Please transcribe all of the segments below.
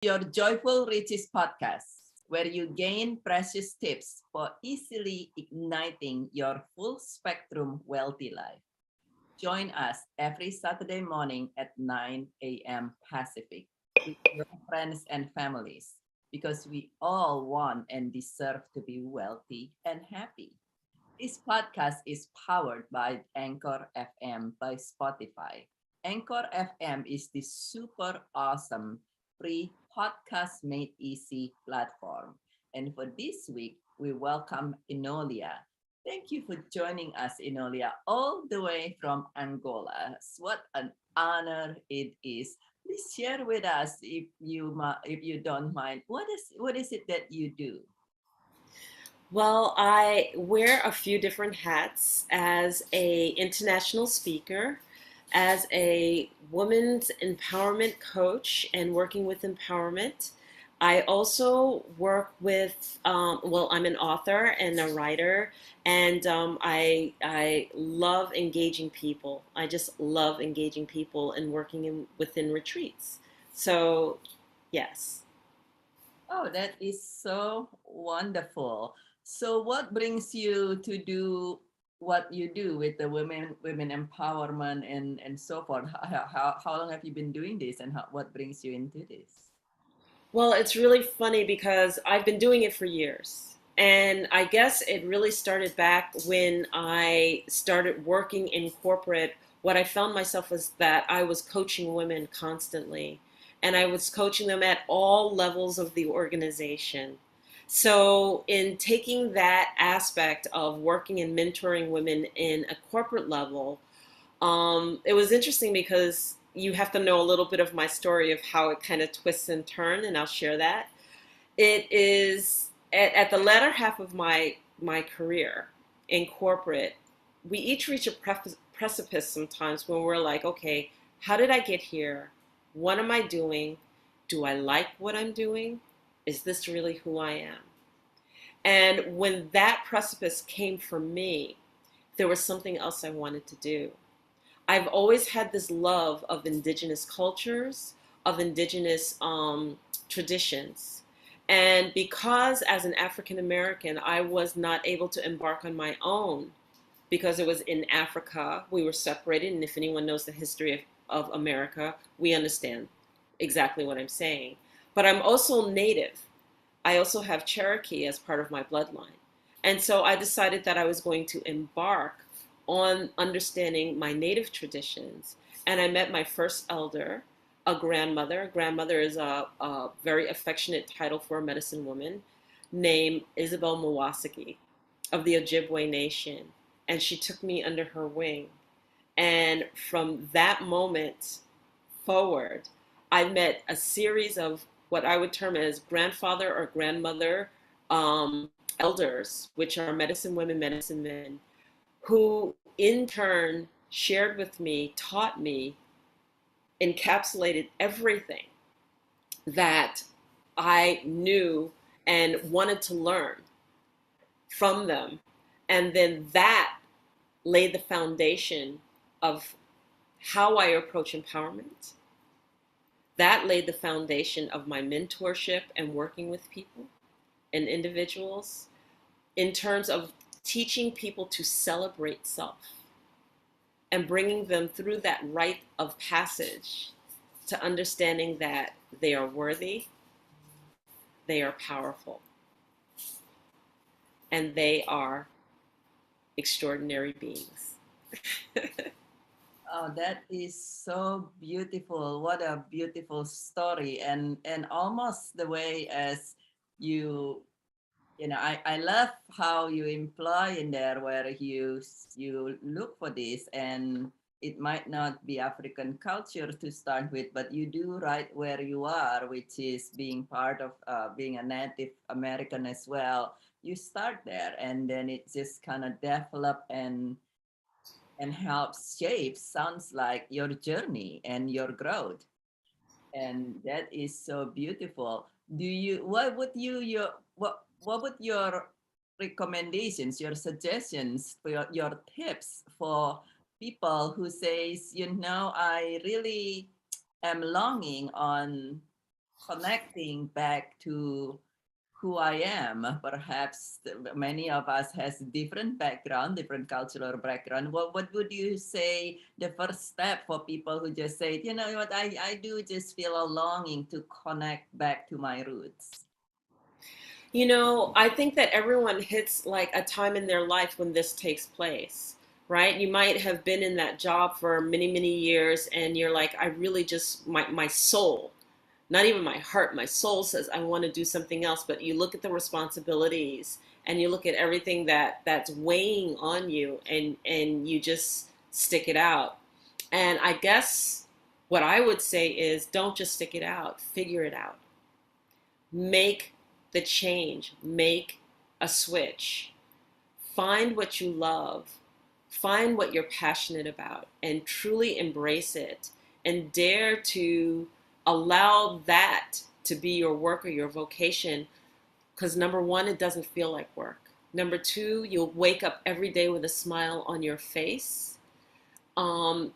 your Joyful Riches podcast, where you gain precious tips for easily igniting your full spectrum wealthy life. Join us every Saturday morning at 9 a.m. Pacific with your friends and families because we all want and deserve to be wealthy and happy. This podcast is powered by Anchor FM by Spotify. Anchor FM is the super awesome free podcast made easy platform. And for this week, we welcome Enolia. Thank you for joining us, Enolia, all the way from Angola. What an honor it is. Please share with us, if you don't mind, what is it that you do? Well, I wear a few different hats as a international speaker, as a women's empowerment coach and working with empowerment. I also work with, I'm an author and a writer, and I love engaging people. I just love engaging people and working within retreats. So, yes. Oh, that is so wonderful. So what brings you to do what you do with the women empowerment and so forth? How long have you been doing this and what brings you into this? Well, it's really funny because I've been doing it for years. And I guess it really started back when I started working in corporate. What I found myself was that I was coaching women constantly, and I was coaching them at all levels of the organization. So, in taking that aspect of working and mentoring women in a corporate level, it was interesting because you have to know a little bit of my story of how it kind of twists and turns, and I'll share that. It is at the latter half of my career in corporate, we each reach a precipice sometimes when we're like, okay, how did I get here? What am I doing? Do I like what I'm doing? Is this really who I am? And when that precipice came for me, there was something else I wanted to do. I've always had this love of indigenous cultures, of indigenous traditions. And because as an African American, I was not able to embark on my own because it was in Africa, we were separated. And if anyone knows the history of America, we understand exactly what I'm saying. But I'm also Native. I also have Cherokee as part of my bloodline. And so I decided that I was going to embark on understanding my Native traditions. And I met my first elder, a grandmother. A grandmother is a very affectionate title for a medicine woman named Isabel Mawasaki of the Ojibwe Nation. And she took me under her wing. And from that moment forward, I met a series of what I would term as grandfather or grandmother elders, which are medicine women, medicine men, who in turn shared with me, taught me, encapsulated everything that I knew and wanted to learn from them. And then that laid the foundation of how I approach empowerment. That laid the foundation of my mentorship and working with people and individuals in terms of teaching people to celebrate self and bringing them through that rite of passage to understanding that they are worthy, they are powerful, and they are extraordinary beings. Oh, that is so beautiful. What a beautiful story. And almost the way as you I love how you imply in there where you look for this, and it might not be African culture to start with, but you do right where you are, which is being part of being a Native American as well. You start there, and then it just kind of develop and helps shape sounds like your journey and your growth, and that is so beautiful. Do you what would you your what would your recommendations, your suggestions for your tips for people who says, I really am longing on connecting back to who I am. Perhaps many of us has different background, different cultural background. What would you say the first step for people who just say, you know what, I do just feel a longing to connect back to my roots? You know, I think that everyone hits like a time in their life when this takes place, right? You might have been in that job for many, many years and you're like, I really just, my soul, not even my heart, my soul says I want to do something else. But you look at the responsibilities and you look at everything that's weighing on you, and you just stick it out. And I guess what I would say is don't just stick it out, figure it out. Make the change, make a switch, find what you love, find what you're passionate about, and truly embrace it, and dare to allow that to be your work or your vocation. Because number one, it doesn't feel like work. Number two, you'll wake up every day with a smile on your face. And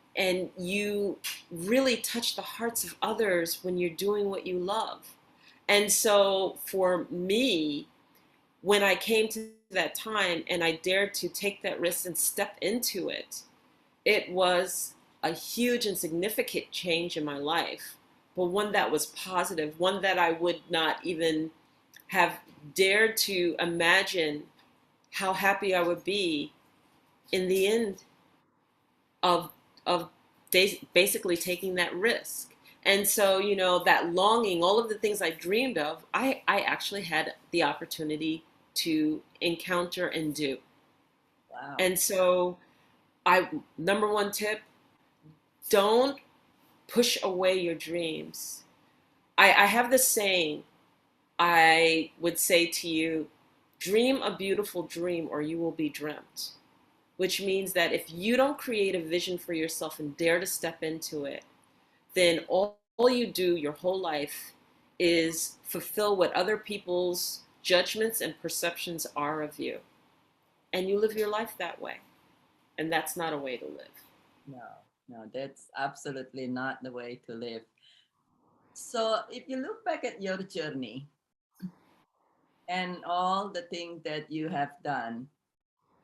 you really touch the hearts of others when you're doing what you love. And so for me, when I came to that time and I dared to take that risk and step into it, it was a huge and significant change in my life, but one that was positive, one that I would not even have dared to imagine how happy I would be in the end of of basically taking that risk. And so, you know, that longing, all of the things I dreamed of, I actually had the opportunity to encounter and do. Wow. And so I number one tip, don't push away your dreams. I have this saying I would say to you, dream a beautiful dream or you will be dreamt, which means that if you don't create a vision for yourself and dare to step into it, then all you do your whole life is fulfill what other people's judgments and perceptions are of you. And you live your life that way. And that's not a way to live. No, no, that's absolutely not the way to live. So if you look back at your journey and all the things that you have done,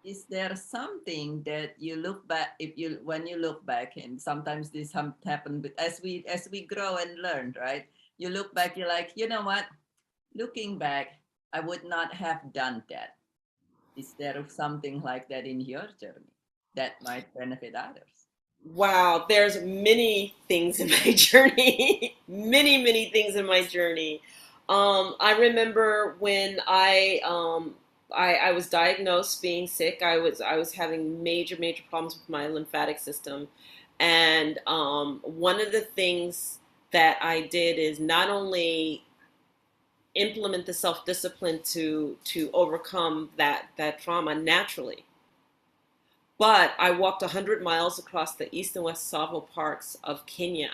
is there something that you look back, if you when you look back, and sometimes this happen, but as we grow and learn, right, you look back, you're like, you know what, looking back, I would not have done that. Is there something like that in your journey that might benefit others? Wow, there's many things in my journey. Many, many things in my journey. I remember when I was diagnosed being sick. I was having major, major problems with my lymphatic system, and one of the things that I did is not only implement the self discipline to overcome that trauma naturally, but I walked 100 miles across the east and west Tsavo parks of Kenya,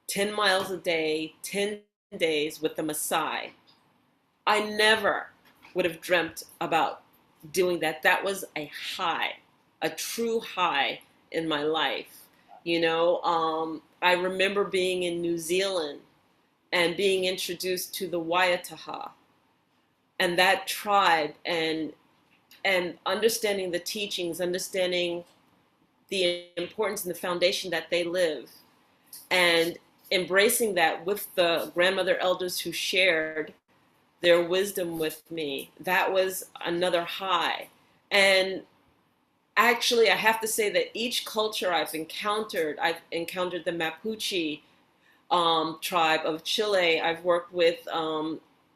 10 miles a day, 10 days with the Maasai. I never would have dreamt about doing that. That was a high, a true high in my life. You know, I remember being in New Zealand and being introduced to the Waiataha and that tribe, and understanding the teachings, understanding the importance and the foundation that they live, and embracing that with the grandmother elders who shared their wisdom with me. That was another high. And actually, I have to say that each culture I've encountered the Mapuche tribe of Chile. I've worked with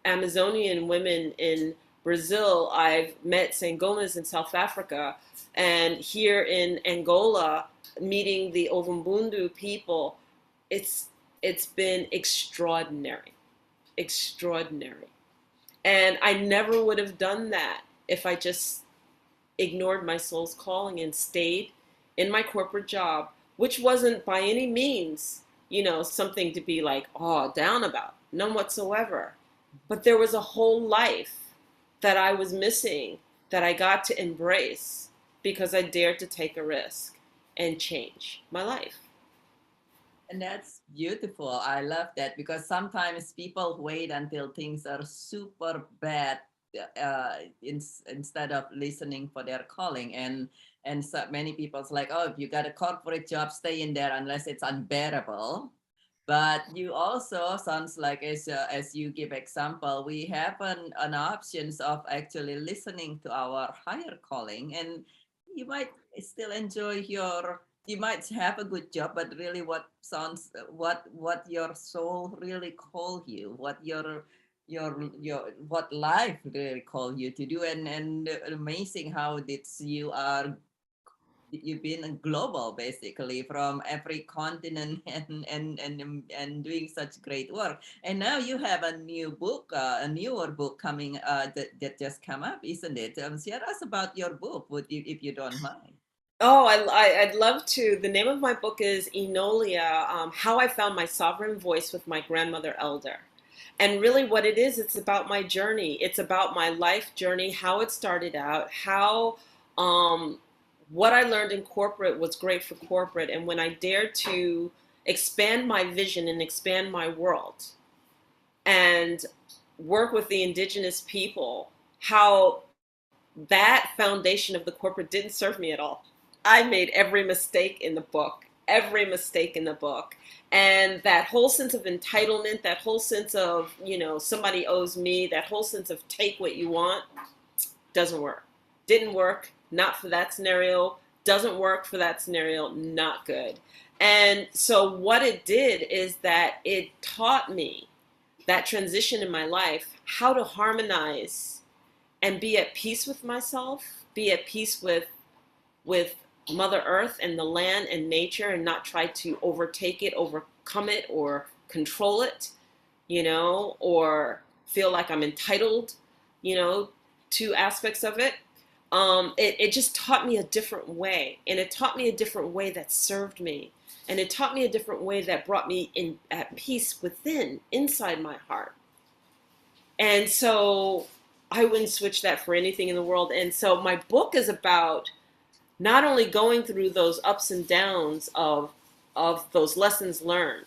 Amazonian women in Brazil. I've met Sangomas in South Africa. And here in Angola, meeting the Ovumbundu people, it's it's been extraordinary, extraordinary. And I never would have done that if I just ignored my soul's calling and stayed in my corporate job, which wasn't by any means, you know, something to be like, oh, down about. None whatsoever. But there was a whole life that I was missing that I got to embrace because I dared to take a risk and change my life. And that's beautiful. I love that because sometimes people wait until things are super bad instead of listening for their calling. And so many people's like, oh, if you got a corporate job, stay in there unless it's unbearable. But you also sounds like as you give example, we have an options of actually listening to our higher calling, and you might still enjoy your you might have a good job, but really what your soul really call you, what your what life really call you to do. And amazing how this you've been global basically from every continent and doing such great work. And now you have a new book, a newer book coming that just come up, isn't it? Share us about your book, would you, if you don't mind. Oh, I'd love to. The name of my book is Enolia, How I Found My Sovereign Voice with My Grandmother Elder. And really, what it is, it's about my journey. It's about my life journey, how it started out, how um, what I learned in corporate was great for corporate. And when I dared to expand my vision and expand my world and work with the indigenous people, how that foundation of the corporate didn't serve me at all. I made every mistake in the book, every mistake in the book. And that whole sense of entitlement, that whole sense of, somebody owes me, that whole sense of take what you want, doesn't work. Didn't work, not for that scenario, doesn't work for that scenario, not good. And so what it did is that it taught me that transition in my life, how to harmonize and be at peace with myself, be at peace with Mother Earth and the land and nature, and not try to overtake it, overcome it, or control it, or feel like I'm entitled, to aspects of it. It just taught me a different way, and it taught me a different way that served me, and it taught me a different way that brought me in at peace within, inside my heart. And so I wouldn't switch that for anything in the world. And so my book is about not only going through those ups and downs of those lessons learned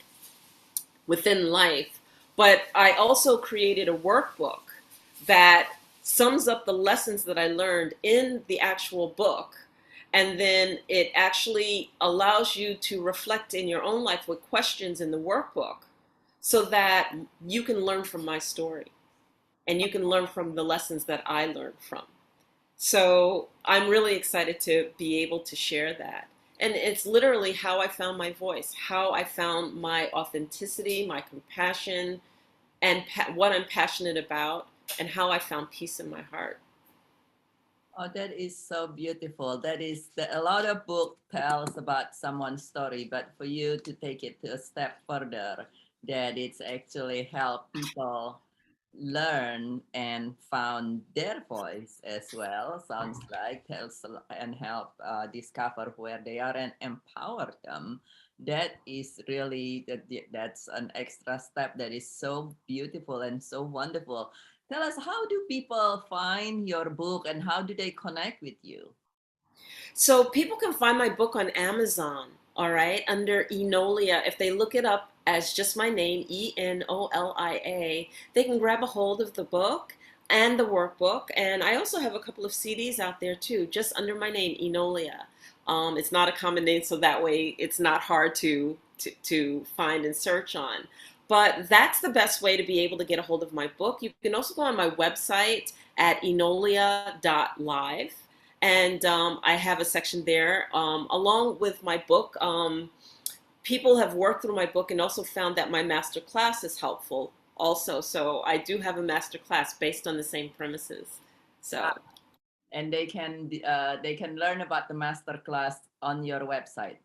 within life, but I also created a workbook that sums up the lessons that I learned in the actual book. And then it actually allows you to reflect in your own life with questions in the workbook so that you can learn from my story and you can learn from the lessons that I learned from. So I'm really excited to be able to share that. And it's literally how I found my voice, how I found my authenticity, my compassion, and what I'm passionate about, and how I found peace in my heart. Oh, that is so beautiful. That is a lot of book tells about someone's story, but for you to take it to a step further, that it's actually help people learn and found their voice as well. Sounds like tells and help discover where they are and empower them. That is really that's an extra step that is so beautiful and so wonderful. Tell us, how do people find your book and how do they connect with you? So people can find my book on Amazon, all right, under Enolia. If they look it up as just my name, Enolia, they can grab a hold of the book and the workbook. And I also have a couple of CDs out there too, just under my name, Enolia. It's not a common name, so that way it's not hard to find and search on. But that's the best way to be able to get a hold of my book. You can also go on my website at enolia.live. And I have a section there along with my book. People have worked through my book and also found that my master class is helpful also. So I do have a master class based on the same premises. So And they can learn about the master class on your website.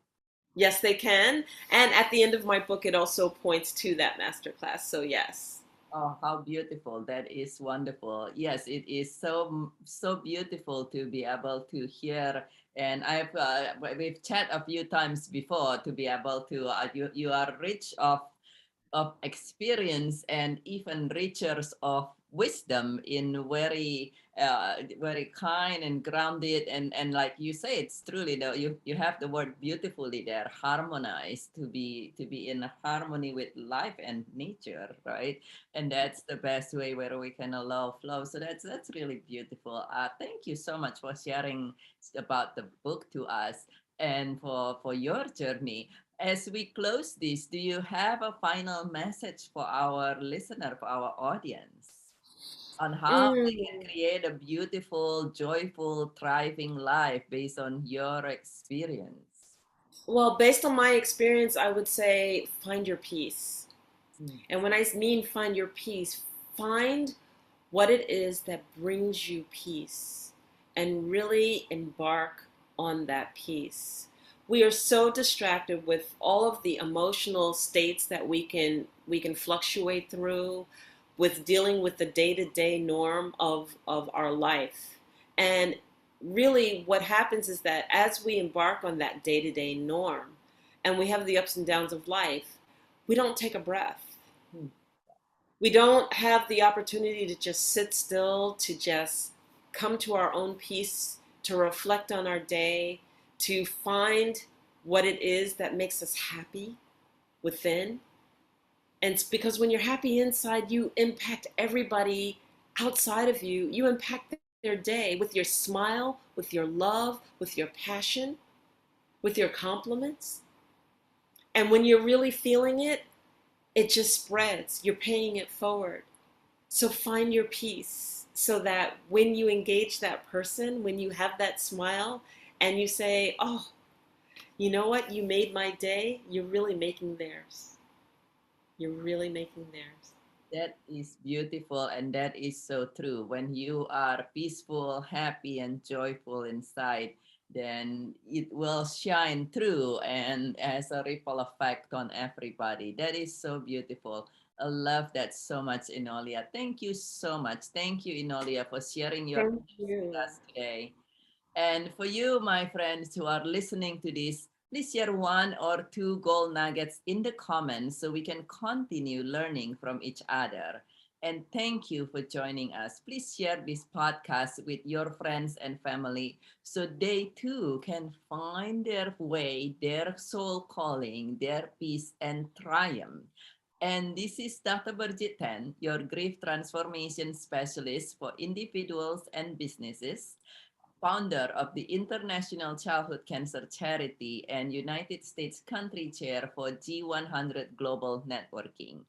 yes, they can. And at the end of my book, it also points to that master class. So yes. Oh, how beautiful. That is wonderful. Yes, it is so beautiful to be able to hear. And we've chat a few times before to be able to you are rich of of experience and even richer of wisdom in very kind and grounded, and like you say, it's truly though you have the word beautifully there, harmonized, to be in harmony with life and nature, right? And that's the best way where we can allow flow. So that's really beautiful. Thank you so much for sharing about the book to us and for your journey. As we close this, do you have a final message for our listener, for our audience, on how they can Mm. create a beautiful, joyful, thriving life based on your experience? Well, based on my experience, I would say find your peace. Mm. And when I mean find your peace, find what it is that brings you peace and really embark on that peace. We are so distracted with all of the emotional states that we can fluctuate through with dealing with the day-to-day norm of our life. And really what happens is that as we embark on that day-to-day norm and we have the ups and downs of life, we don't take a breath. Mm. We don't have the opportunity to just sit still, to just come to our own peace, to reflect on our day, to find what it is that makes us happy within. And it's because when you're happy inside, you impact everybody outside of you. You impact their day with your smile, with your love, with your passion, with your compliments. And when you're really feeling it, it just spreads. You're paying it forward. So find your peace so that when you engage that person, when you have that smile and you say, oh, you know what? You made my day. You're really making theirs. You're really making theirs. That is beautiful, and that is so true. When you are peaceful, happy, and joyful inside, then it will shine through and as a ripple effect on everybody. That is so beautiful. I love that so much, Enolia. Thank you so much. Thank you, Enolia, for sharing your Thank thoughts with you. us today. And for you, my friends who are listening to this, please share one or two gold nuggets in the comments so we can continue learning from each other. And thank you for joining us. Please share this podcast with your friends and family so they too can find their way, their soul calling, their peace and triumph. And this is Dr. Burjit Ten, your grief transformation specialist for individuals and businesses, founder of the International Childhood Cancer Charity and United States Country Chair for G100 Global Networking,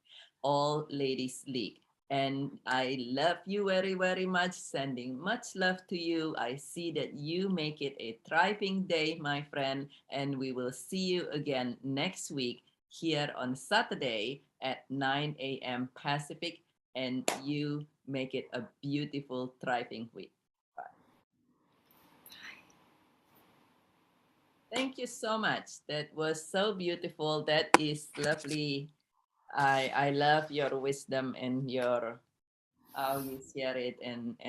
All Ladies League. And I love you very, very much. Sending much love to you. I see that you make it a thriving day, my friend. And we will see you again next week here on Saturday at 9 a.m. Pacific. And you make it a beautiful, thriving week. Bye. Thank you so much. That was so beautiful. That is lovely. I love your wisdom and your how you share it and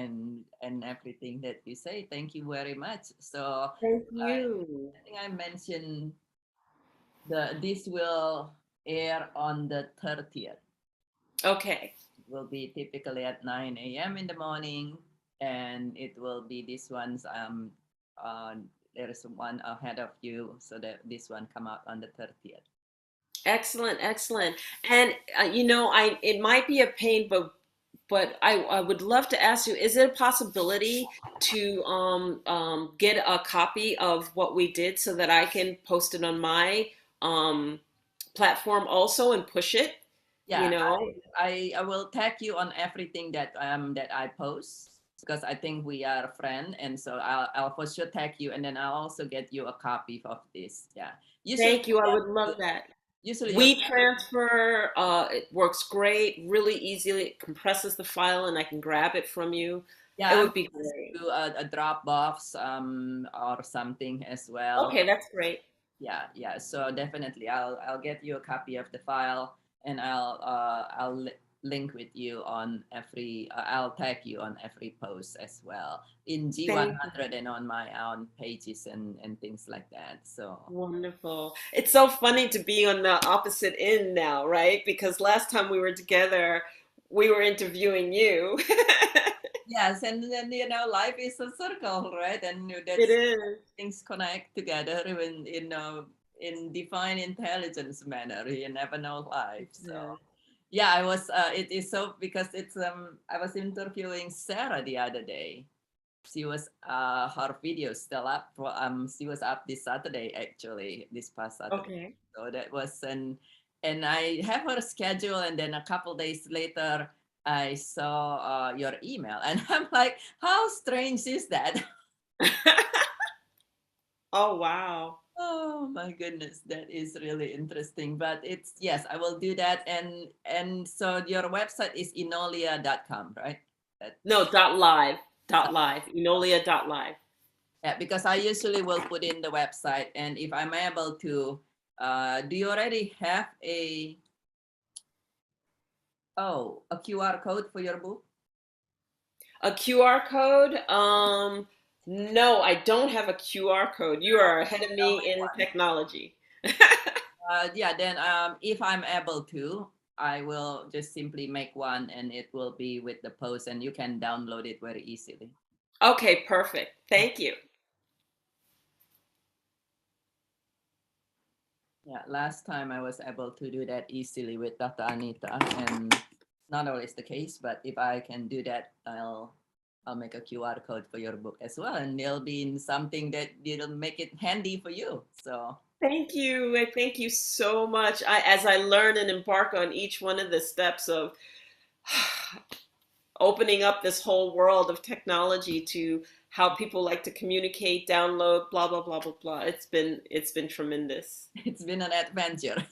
everything that you say. Thank you very much. So Thank I, you. I think I mentioned this will air on the 30th. Okay. It will be typically at 9 a.m. in the morning, and it will be this one's uh, there is one ahead of you, so that this one come out on the 30th. Excellent, excellent. And I it might be a pain, but I would love to ask you, is it a possibility to get a copy of what we did so that I can post it on my um, platform also and push it, you Yeah, know? I will tag you on everything that I post because I think we are a friend, and so I'll for sure tag you, and then I'll also get you a copy of this. Yeah, usually Thank you. I would love that. usually you're We transfer, it works great, really easily. It compresses the file and I can grab it from you. It yeah, I'm would be just great. do a Dropbox or something as well. Okay, that's great. Yeah. So definitely I'll get you a copy of the file, and I'll link with you on every, I'll tag you on every post as well in Thank you. G100 and on my own pages and things like that. So Wonderful. It's so funny to be on the opposite end now, right? Because last time we were together, we were interviewing you. yes, and then life is a circle, right? And It that's is. things connect together even in divine intelligence manner. You never know life. So Yes. yeah, I was. It is so because it's. I was interviewing Sarah the other day. She was. Her video still up. She was up this Saturday actually. This past Saturday. Okay. So that was and I have her schedule, and then a couple days later, I saw your email, and I'm like, how strange is that? Oh, wow. Oh my goodness, that is really interesting. But it's yes, I will do that. And so your website is enolia.com, right? That, No, dot live. Dot live. Enolia dot live. yeah, because I usually will put in the website, and if I'm able to, do you already have a QR code for your book? A QR code? No, I don't have a QR code. You are ahead of me in technology. Yeah, then if I'm able to, I will just simply make one, and it will be with the post, and you can download it very easily. Okay, perfect. Thank you. Yeah, last time I was able to do that easily with Dr. Anita, and not always the case, but if I can do that, I'll make a QR code for your book as well, and it'll be in something that it'll make it handy for you. So Thank you. I thank you so much. As I learn and embark on each one of the steps of opening up this whole world of technology to how people like to communicate, download, blah blah blah blah blah. It's been tremendous. it's been an adventure.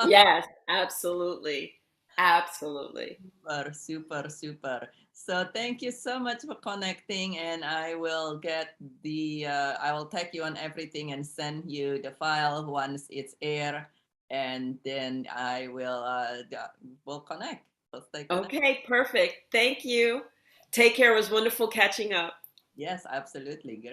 Yes, absolutely. Absolutely. Super, super, super. So thank you so much for connecting, and I will get I will tag you on everything and send you the file once it's air, and then I will connect. We'll stay connected. Okay, perfect. Thank you. Take care. It was wonderful catching up. Yes, absolutely. Great.